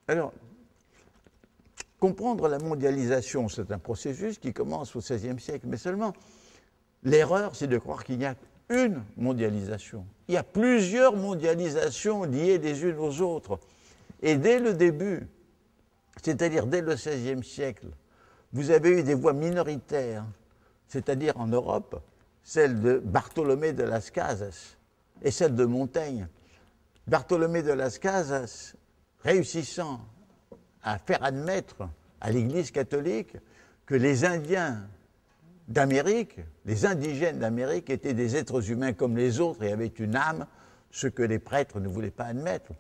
Alors, comprendre la mondialisation, c'est un processus qui commence au XVIe siècle, mais seulement l'erreur, c'est de croire qu'il n'y a une mondialisation. Il y a plusieurs mondialisations liées les unes aux autres. Et dès le début, c'est-à-dire dès le XVIe siècle, vous avez eu des voix minoritaires, c'est-à-dire en Europe, celle de Bartholomé de Las Casas et celle de Montaigne. Bartholomé de Las Casas, réussissant à faire admettre à l'Église catholique que les Indiens d'Amérique, les indigènes d'Amérique étaient des êtres humains comme les autres et avaient une âme, ce que les prêtres ne voulaient pas admettre.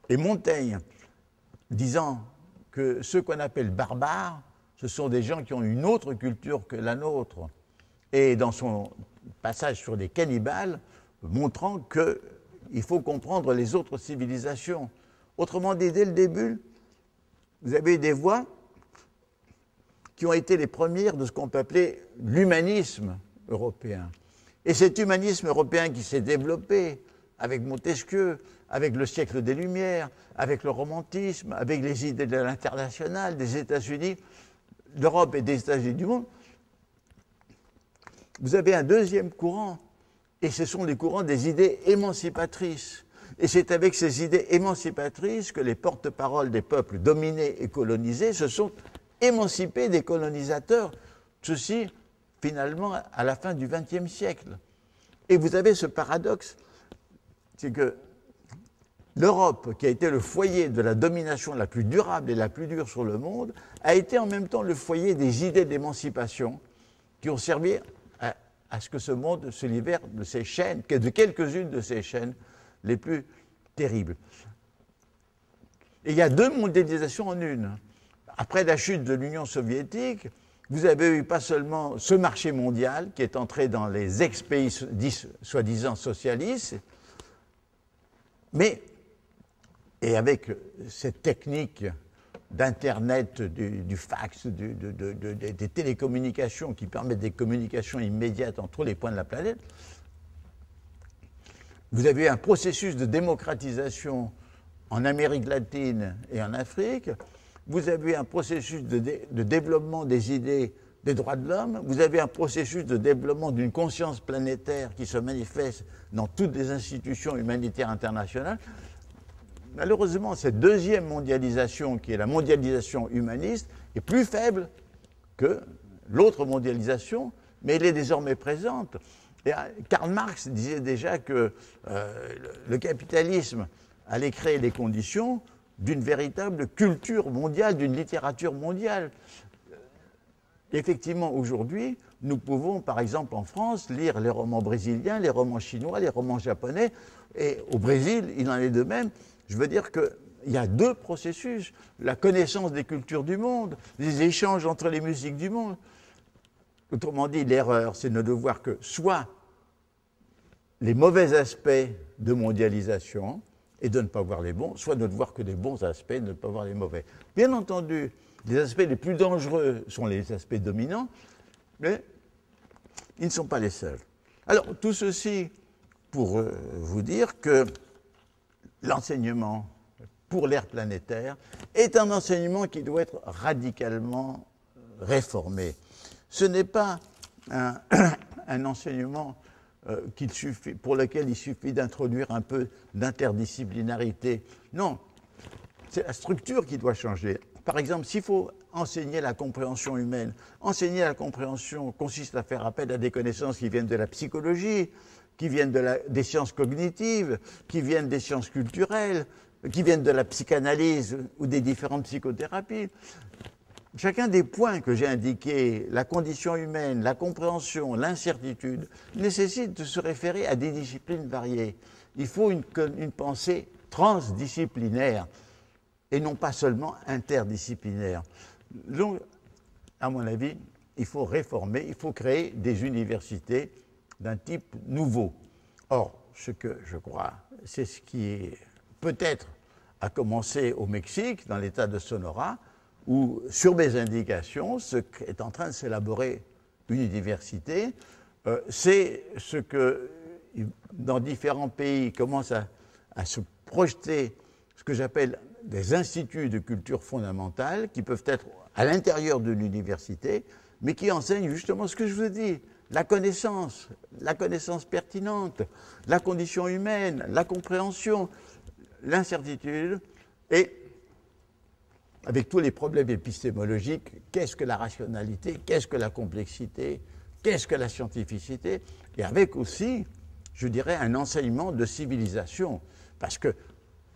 Et Montaigne, disant que ceux qu'on appelle barbares, ce sont des gens qui ont une autre culture que la nôtre. Et dans son passage sur les cannibales, montrant qu'il faut comprendre les autres civilisations. Autrement dit, dès le début, vous avez des voix qui ont été les premières de ce qu'on peut appeler l'humanisme européen. Et cet humanisme européen qui s'est développé avec Montesquieu, avec le siècle des Lumières, avec le romantisme, avec les idées de l'international, des États-Unis, d'Europe et des États-Unis du monde, vous avez un deuxième courant, et ce sont les courants des idées émancipatrices. Et c'est avec ces idées émancipatrices que les porte-paroles des peuples dominés et colonisés se sont émancipés des colonisateurs, ceci finalement à la fin du XXe siècle. Et vous avez ce paradoxe, c'est que l'Europe, qui a été le foyer de la domination la plus durable et la plus dure sur le monde, a été en même temps le foyer des idées d'émancipation qui ont servi à ce que ce monde se libère de ces chaînes, de quelques-unes de ces chaînes les plus terribles. Et il y a deux mondialisations en une. Après la chute de l'Union soviétique, vous avez eu pas seulement ce marché mondial qui est entré dans les ex-pays soi-disant socialistes, mais, et avec cette technique d'Internet, du fax, des télécommunications qui permettent des communications immédiates entre les points de la planète, vous avez eu un processus de démocratisation en Amérique latine et en Afrique, vous avez eu un processus de développement des idées des droits de l'homme, vous avez un processus de développement d'une conscience planétaire qui se manifeste dans toutes les institutions humanitaires internationales. Malheureusement, cette deuxième mondialisation, qui est la mondialisation humaniste, est plus faible que l'autre mondialisation, mais elle est désormais présente. Et Karl Marx disait déjà que le capitalisme allait créer les conditions d'une véritable culture mondiale, d'une littérature mondiale. Effectivement, aujourd'hui, nous pouvons, par exemple en France, lire les romans brésiliens, les romans chinois, les romans japonais, et au Brésil, il en est de même. Je veux dire qu'il y a deux processus, la connaissance des cultures du monde, les échanges entre les musiques du monde. Autrement dit, l'erreur, c'est de ne voir que soit les mauvais aspects de mondialisation et de ne pas voir les bons, soit de ne voir que les bons aspects et de ne pas voir les mauvais. Bien entendu, les aspects les plus dangereux sont les aspects dominants, mais ils ne sont pas les seuls. Alors, tout ceci pour vous dire que l'enseignement pour l'ère planétaire est un enseignement qui doit être radicalement réformé. Ce n'est pas un enseignement pour lequel il suffit d'introduire un peu d'interdisciplinarité. Non, c'est la structure qui doit changer. Par exemple, s'il faut enseigner la compréhension humaine, enseigner la compréhension consiste à faire appel à des connaissances qui viennent de la psychologie, qui viennent des sciences cognitives, qui viennent des sciences culturelles, qui viennent de la psychanalyse ou des différentes psychothérapies. Chacun des points que j'ai indiqués, la condition humaine, la compréhension, l'incertitude, nécessite de se référer à des disciplines variées. Il faut une pensée transdisciplinaire et non pas seulement interdisciplinaire. Donc, à mon avis, il faut réformer, il faut créer des universités d'un type nouveau. Or, ce que je crois, c'est ce qui peut-être a commencé au Mexique, dans l'État de Sonora, où, sur mes indications, ce qu'est en train de s'élaborer une université, c'est ce que, dans différents pays, commence à se projeter ce que j'appelle des instituts de culture fondamentale qui peuvent être à l'intérieur de l'université, mais qui enseignent justement ce que je vous ai dit, la connaissance pertinente, la condition humaine, la compréhension, l'incertitude, et avec tous les problèmes épistémologiques, qu'est-ce que la rationalité, qu'est-ce que la complexité, qu'est-ce que la scientificité, et avec aussi, je dirais, un enseignement de civilisation, parce que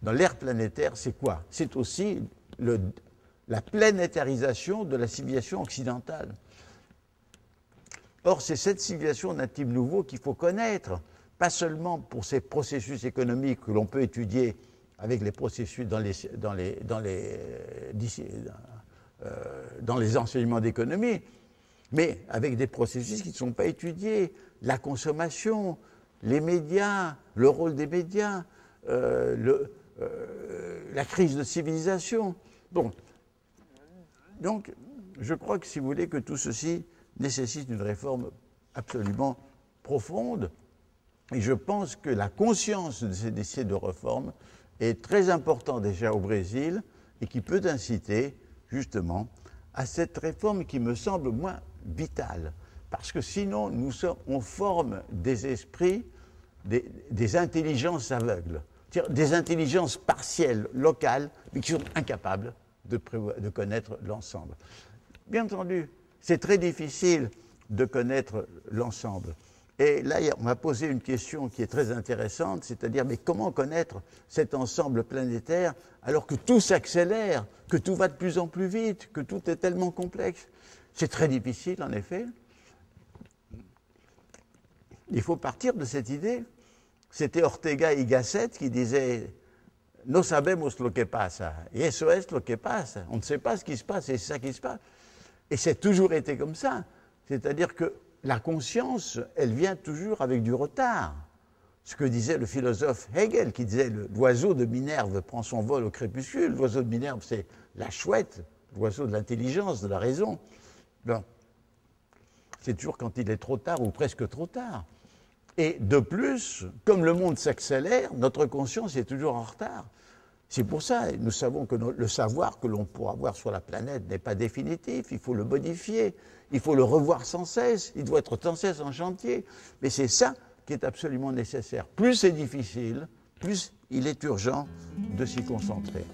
dans l'ère planétaire, c'est quoi? C'est aussi la planétarisation de la civilisation occidentale. Or, c'est cette civilisation d'un type nouveau qu'il faut connaître, pas seulement pour ces processus économiques que l'on peut étudier avec les processus dans les enseignements d'économie, mais avec des processus qui ne sont pas étudiés, la consommation, les médias, le rôle des médias, la crise de civilisation. Bon, donc, je crois que si vous voulez que tout ceci nécessite une réforme absolument profonde, et je pense que la conscience de ces décès de réforme est très importante déjà au Brésil et qui peut inciter justement à cette réforme qui me semble moins vitale, parce que sinon on forme des esprits, des intelligences aveugles, des intelligences partielles, locales, mais qui sont incapables de connaître l'ensemble. Bien entendu, c'est très difficile de connaître l'ensemble. Et là, on m'a posé une question qui est très intéressante, c'est-à-dire, mais comment connaître cet ensemble planétaire alors que tout s'accélère, que tout va de plus en plus vite, que tout est tellement complexe? C'est très difficile, en effet. Il faut partir de cette idée. C'était Ortega y Gasset qui disait « No sabemos lo que pasa, y eso es lo que pasa ». On ne sait pas ce qui se passe, et c'est ça qui se passe. Et c'est toujours été comme ça. C'est-à-dire que la conscience, elle vient toujours avec du retard. Ce que disait le philosophe Hegel, qui disait « l'oiseau de Minerve prend son vol au crépuscule ». L'oiseau de Minerve, c'est la chouette, l'oiseau de l'intelligence, de la raison. Bon. C'est toujours quand il est trop tard ou presque trop tard. Et de plus, comme le monde s'accélère, notre conscience est toujours en retard. C'est pour ça, nous savons que le savoir que l'on pourra avoir sur la planète n'est pas définitif, il faut le modifier, il faut le revoir sans cesse, il doit être sans cesse en chantier. Mais c'est ça qui est absolument nécessaire. Plus c'est difficile, plus il est urgent de s'y concentrer.